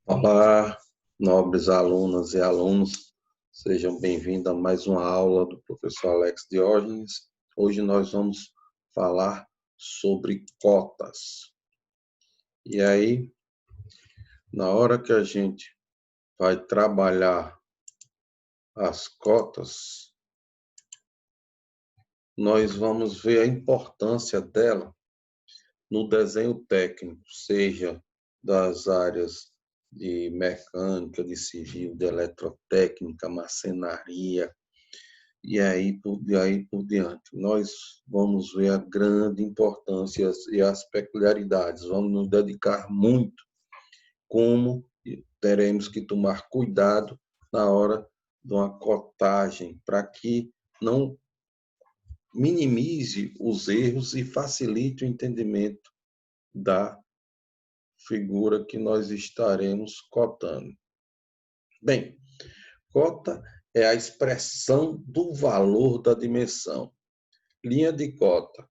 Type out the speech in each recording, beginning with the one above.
Olá, nobres alunas e alunos, sejam bem-vindos a mais uma aula do professor Alex Diógenes. Hoje nós vamos falar sobre cotas. E aí, na hora que a gente vai trabalhar as cotas, nós vamos ver a importância dela no desenho técnico, seja das áreas de mecânica, de civil, de eletrotécnica, marcenaria, e aí por diante. Nós vamos ver a grande importância e as peculiaridades. Vamos nos dedicar muito como teremos que tomar cuidado na hora de uma cotagem, para que não minimize os erros e facilite o entendimento da figura que nós estaremos cotando. Bem, cota é a expressão do valor da dimensão. Linha de cota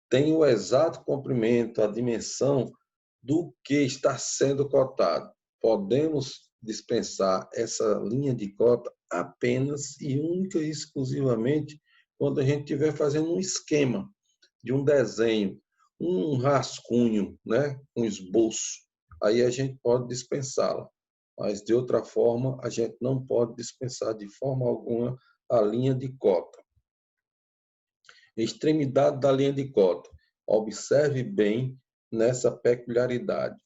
tem o exato comprimento, a dimensão do que está sendo cotado. Podemos dispensar essa linha de cota apenas e única e exclusivamente quando a gente estiver fazendo um esquema de um desenho, um rascunho, né? Um esboço. Aí a gente pode dispensá-la. Mas, de outra forma, a gente não pode dispensar de forma alguma a linha de cota. Extremidade da linha de cota. Observe bem nessa peculiaridade.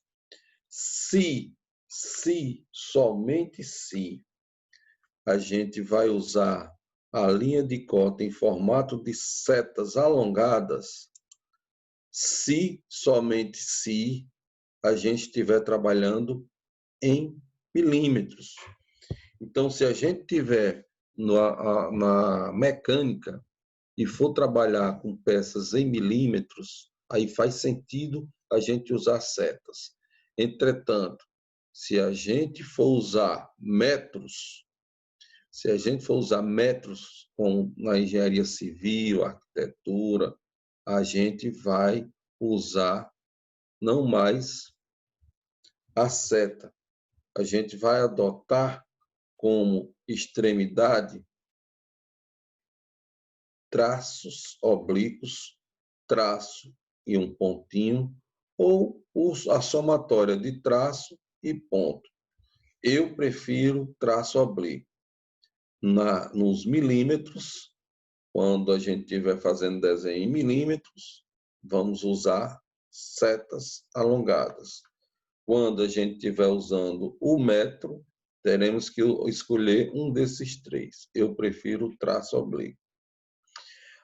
Se, somente se, a gente vai usar a linha de cota em formato de setas alongadas, se, somente se, a gente estiver trabalhando em milímetros. Então, se a gente tiver na mecânica e for trabalhar com peças em milímetros, aí faz sentido a gente usar setas. Entretanto, se a gente for usar metros, como na engenharia civil, arquitetura, a gente vai usar não mais a seta. A gente vai adotar como extremidade traços oblíquos, traço e um pontinho, ou a somatória de traço e ponto. Eu prefiro traço oblíquo. Nos milímetros, quando a gente estiver fazendo desenho em milímetros, vamos usar setas alongadas. Quando a gente estiver usando o metro, teremos que escolher um desses três. Eu prefiro traço oblíquo.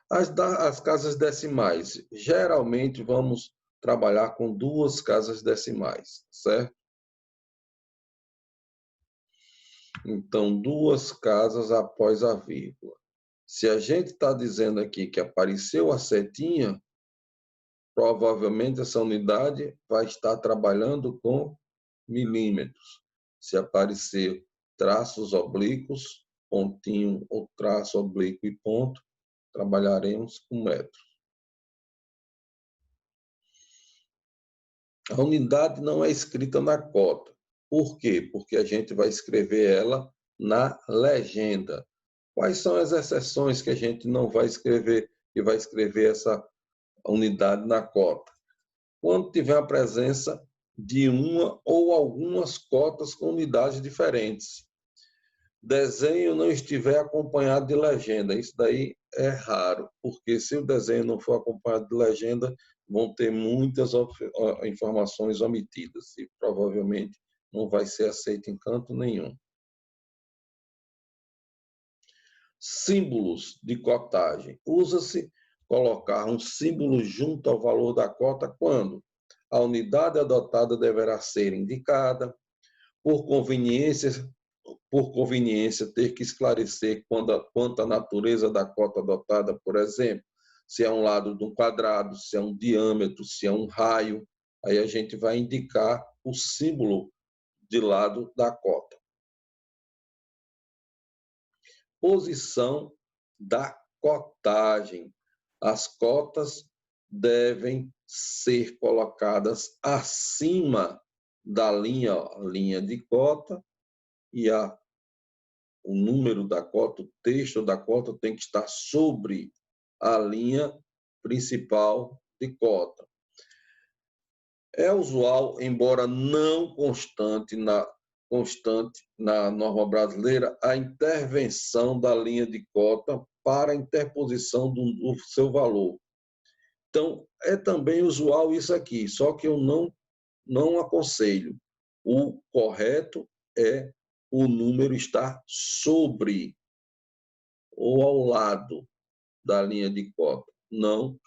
As casas decimais. Geralmente vamos trabalhar com 2 casas decimais, certo? Então, 2 casas após a vírgula. Se a gente está dizendo aqui que apareceu a setinha, provavelmente essa unidade vai estar trabalhando com milímetros. Se aparecer traços oblíquos, pontinho ou traço oblíquo e ponto, trabalharemos com metros. A unidade não é escrita na cota. Por quê? Porque a gente vai escrever ela na legenda. Quais são as exceções que a gente não vai escrever e vai escrever essa unidade na cota? Quando tiver a presença de uma ou algumas cotas com unidades diferentes. Desenho não estiver acompanhado de legenda. Isso daí é raro, porque se o desenho não for acompanhado de legenda, vão ter muitas informações omitidas e provavelmente não vai ser aceito em canto nenhum. Símbolos de cotagem. Usa-se colocar um símbolo junto ao valor da cota quando a unidade adotada deverá ser indicada, por conveniência, ter que esclarecer quanto à natureza da cota adotada, por exemplo, se é um lado de um quadrado, se é um diâmetro, se é um raio, aí a gente vai indicar o símbolo de lado da cota. Posição da cotagem. As cotas devem ser colocadas acima da linha, ó, a linha de cota, e o número da cota, o texto da cota tem que estar sobre a linha principal de cota. É usual, embora não constante na norma brasileira, a intervenção da linha de cota para a interposição do seu valor. Então, é também usual isso aqui, só que eu não aconselho. O correto é o número estar sobre ou ao lado da linha de cota, não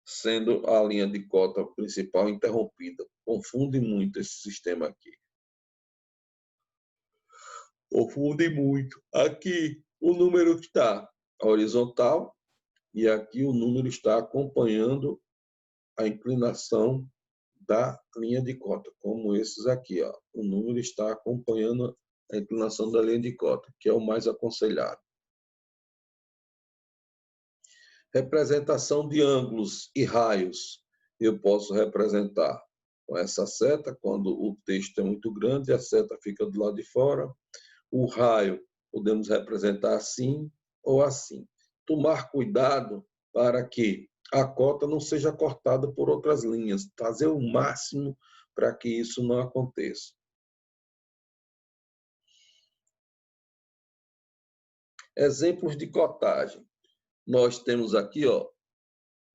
sendo a linha de cota principal interrompida. Confunde muito esse sistema aqui. Confunde muito. Aqui o número está horizontal e aqui o número está acompanhando a inclinação da linha de cota, como esses aqui, ó. O número está acompanhando a inclinação da linha de cota, que é o mais aconselhado. Representação de ângulos e raios. Eu posso representar com essa seta, quando o texto é muito grande, a seta fica do lado de fora. O raio podemos representar assim ou assim. Tomar cuidado para que a cota não seja cortada por outras linhas. Fazer o máximo para que isso não aconteça. Exemplos de cotagem. Nós temos aqui, ó,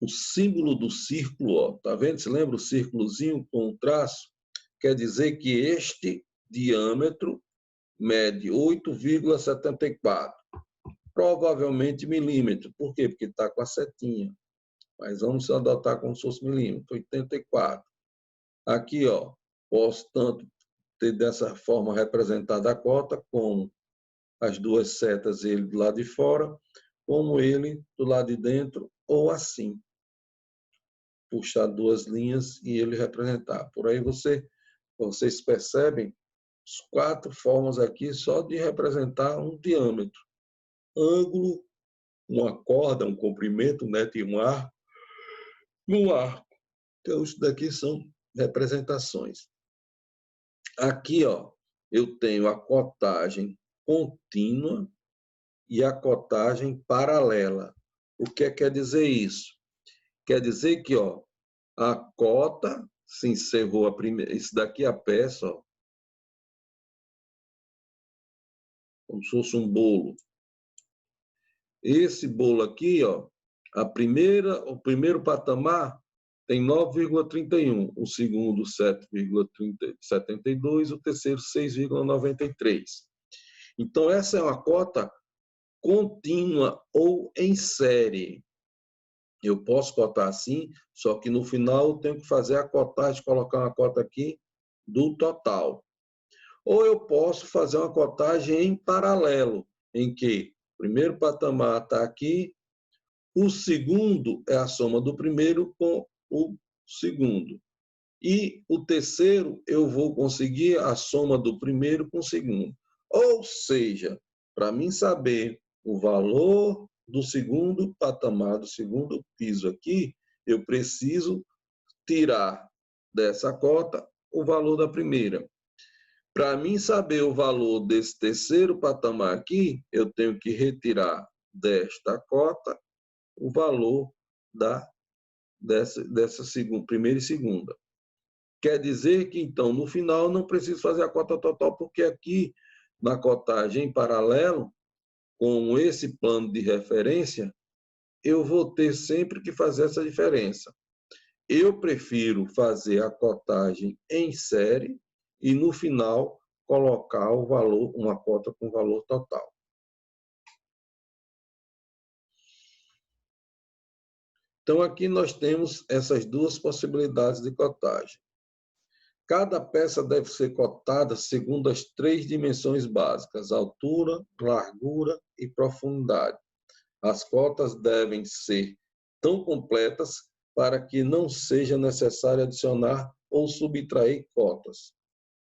o símbolo do círculo, ó, tá vendo? Você lembra o círculozinho com um traço? Quer dizer que este diâmetro mede 8,74, provavelmente milímetro. Por quê? Porque está com a setinha. Mas vamos adotar como se fosse milímetro, 84. Aqui, ó, posso tanto ter dessa forma representada a cota, como as duas setas, ele do lado de fora, como ele do lado de dentro, ou assim. Puxar duas linhas e ele representar. Por aí vocês percebem as 4 formas aqui só de representar um diâmetro. Ângulo, uma corda, um comprimento, né, de um arco. Então, isso daqui são representações. Aqui, ó, eu tenho a cotagem contínua e a cotagem paralela. O que quer dizer isso? Quer dizer que, ó, a cota se encerrou a primeira. Isso daqui é a peça, ó, como se fosse um bolo. Esse bolo aqui, ó, o primeiro patamar tem 9,31, o segundo 7,72, o terceiro 6,93. Então, essa é uma cota contínua ou em série. Eu posso cotar assim, só que no final eu tenho que fazer a cotagem, colocar uma cota aqui do total. Ou eu posso fazer uma cotagem em paralelo, em que o primeiro patamar está aqui, o segundo é a soma do primeiro com o segundo. E o terceiro eu vou conseguir a soma do primeiro com o segundo. Ou seja, para mim saber o valor do segundo patamar, do segundo piso aqui, eu preciso tirar dessa cota o valor da primeira. Para mim saber o valor desse terceiro patamar aqui, eu tenho que retirar desta cota o valor dessa primeira e segunda. Quer dizer que, então, no final, eu não preciso fazer a cota total, porque aqui, na cotagem em paralelo, com esse plano de referência, eu vou ter sempre que fazer essa diferença. Eu prefiro fazer a cotagem em série e, no final, colocar o valor, uma cota com valor total. Então, aqui nós temos essas duas possibilidades de cotagem. Cada peça deve ser cotada segundo as 3 dimensões básicas: altura, largura e profundidade. As cotas devem ser tão completas para que não seja necessário adicionar ou subtrair cotas.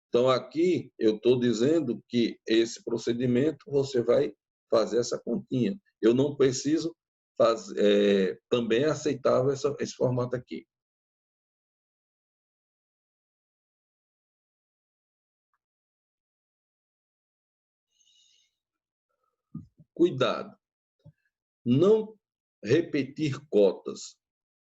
Então, aqui eu estou dizendo que esse procedimento você vai fazer essa continha. Eu não preciso fazer, também é aceitável esse formato aqui. Cuidado, não repetir cotas,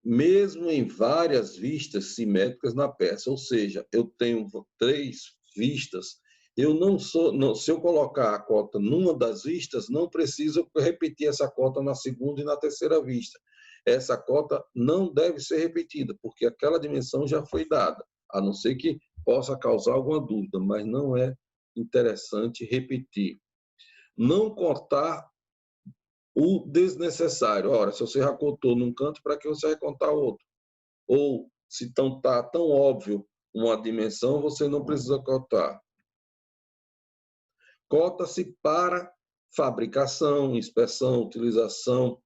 mesmo em várias vistas simétricas na peça. Ou seja, eu tenho 3 vistas, se eu colocar a cota numa das vistas, não preciso repetir essa cota na segunda e na terceira vista. Essa cota não deve ser repetida, porque aquela dimensão já foi dada, a não ser que possa causar alguma dúvida, mas não é interessante repetir. Não cortar o desnecessário. Ora, se você já contou num canto, para que você vai contar outro? Ou, se está tão óbvio uma dimensão, você não precisa cotar. Cota-se para fabricação, inspeção, utilização,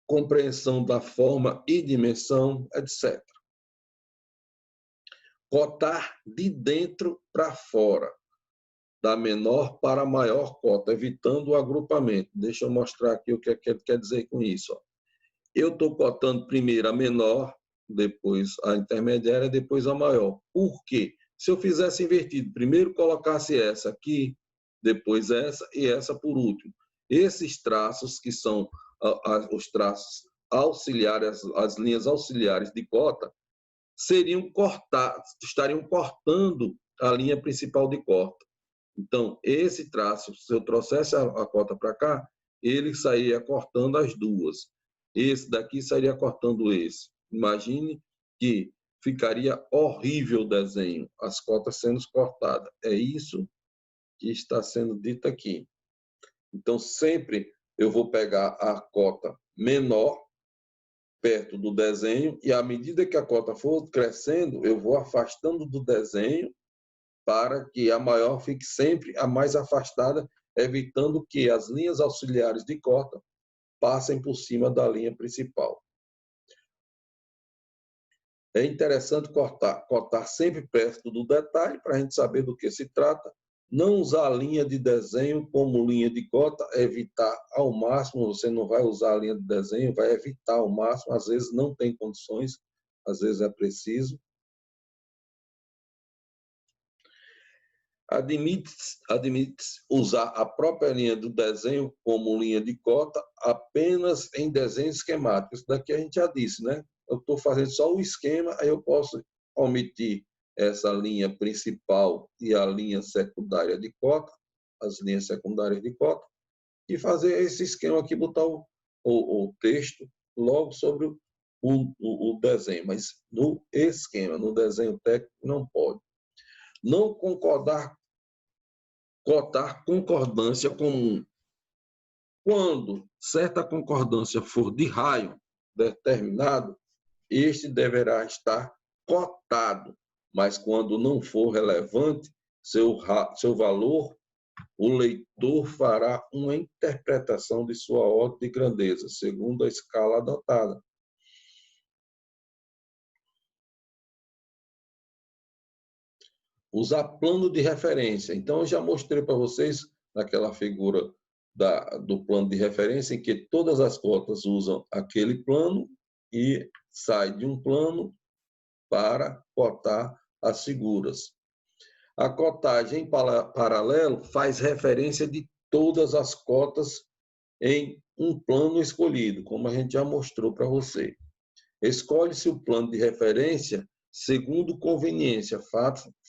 compreensão da forma e dimensão, etc. Cotar de dentro para fora, da menor para a maior cota, evitando o agrupamento. Deixa eu mostrar aqui o que quer dizer com isso. Ó. Eu estou cotando primeiro a menor, depois a intermediária, depois a maior. Por quê? Se eu fizesse invertido, primeiro colocasse essa aqui, depois essa e essa por último. Esses traços, que são os traços auxiliares, as linhas auxiliares de cota, estariam cortando a linha principal de cota. Então, esse traço, se eu trouxesse a cota para cá, ele sairia cortando as duas. Esse daqui sairia cortando esse. Imagine que ficaria horrível o desenho, as cotas sendo cortadas. É isso que está sendo dito aqui. Então, sempre eu vou pegar a cota menor perto do desenho e, à medida que a cota for crescendo, eu vou afastando do desenho para que a maior fique sempre a mais afastada, evitando que as linhas auxiliares de cota passem por cima da linha principal. É interessante cotar sempre perto do detalhe, para a gente saber do que se trata. Não usar a linha de desenho como linha de cota, evitar ao máximo, você não vai usar a linha de desenho, vai evitar ao máximo, às vezes não tem condições, às vezes é preciso. Admite usar a própria linha do desenho como linha de cota apenas em desenhos esquemáticos. Daqui a gente já disse, né? Eu estou fazendo só o esquema, aí eu posso omitir essa linha principal e a linha secundária de cota, as linhas secundárias de cota, e fazer esse esquema aqui, botar o texto logo sobre o desenho, mas no esquema, no desenho técnico, não pode. Não cotar concordância comum. Quando certa concordância for de raio determinado, este deverá estar cotado, mas quando não for relevante seu valor, o leitor fará uma interpretação de sua ordem de grandeza, segundo a escala adotada. Usar plano de referência. Então, eu já mostrei para vocês naquela figura do plano de referência, em que todas as cotas usam aquele plano e sai de um plano para cotar as figuras. A cotagem em paralelo faz referência de todas as cotas em um plano escolhido, como a gente já mostrou para você. Escolhe-se o plano de referência segundo conveniência,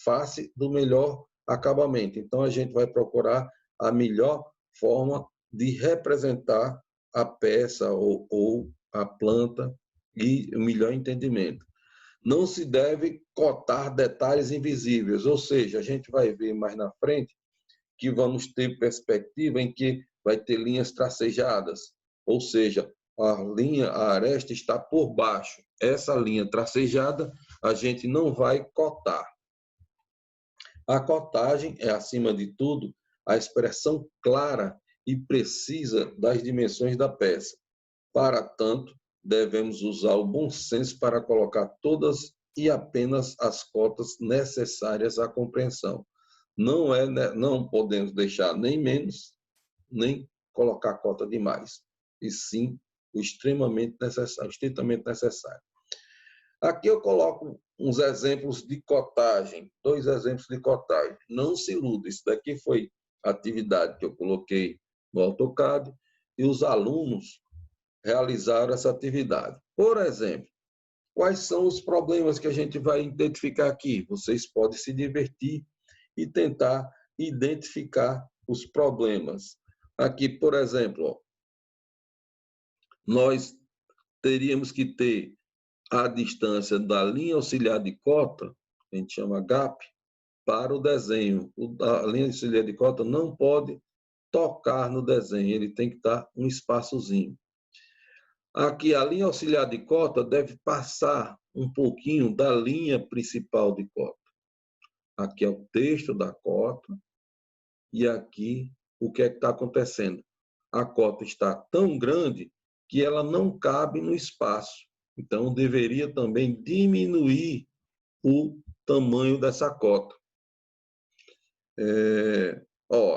face do melhor acabamento. Então, a gente vai procurar a melhor forma de representar a peça ou a planta e o melhor entendimento. Não se deve cotar detalhes invisíveis, ou seja, a gente vai ver mais na frente que vamos ter perspectiva em que vai ter linhas tracejadas, ou seja, a aresta está por baixo. Essa linha tracejada a gente não vai cotar. A cotagem é, acima de tudo, a expressão clara e precisa das dimensões da peça. Para tanto, devemos usar o bom senso para colocar todas e apenas as cotas necessárias à compreensão. Não podemos deixar nem menos, nem colocar cota demais, e sim o estritamente necessário. Aqui eu coloco uns exemplos de cotagem, 2 exemplos de cotagem. Não se iluda, isso daqui foi atividade que eu coloquei no AutoCAD e os alunos realizaram essa atividade. Por exemplo, quais são os problemas que a gente vai identificar aqui? Vocês podem se divertir e tentar identificar os problemas. Aqui, por exemplo, ó, nós teríamos que ter a distância da linha auxiliar de cota, a gente chama gap, para o desenho. A linha auxiliar de cota não pode tocar no desenho, ele tem que estar um espaçozinho. Aqui, a linha auxiliar de cota deve passar um pouquinho da linha principal de cota. Aqui é o texto da cota e aqui o que é que está acontecendo? A cota está tão grande que ela não cabe no espaço. Então, deveria também diminuir o tamanho dessa cota.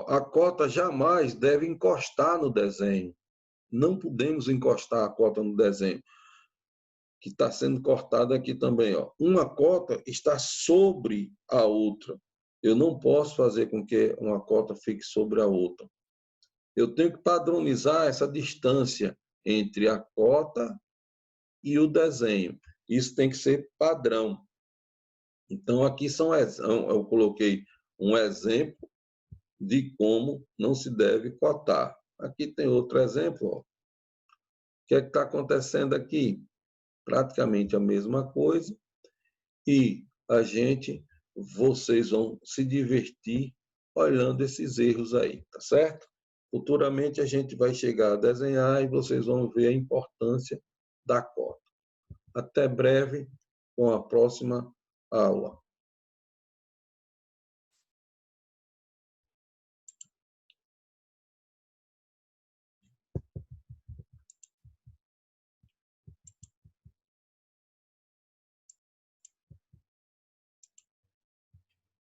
A cota jamais deve encostar no desenho. Não podemos encostar a cota no desenho, que está sendo cortada aqui também. Ó. Uma cota está sobre a outra. Eu não posso fazer com que uma cota fique sobre a outra. Eu tenho que padronizar essa distância entre a cota e o desenho. Isso tem que ser padrão. Então, aqui eu coloquei um exemplo de como não se deve cotar. Aqui tem outro exemplo. Ó. O que é que está acontecendo aqui? Praticamente a mesma coisa. E vocês vão se divertir olhando esses erros aí, tá certo? Futuramente a gente vai chegar a desenhar e vocês vão ver a importância da cota. Até breve com a próxima aula.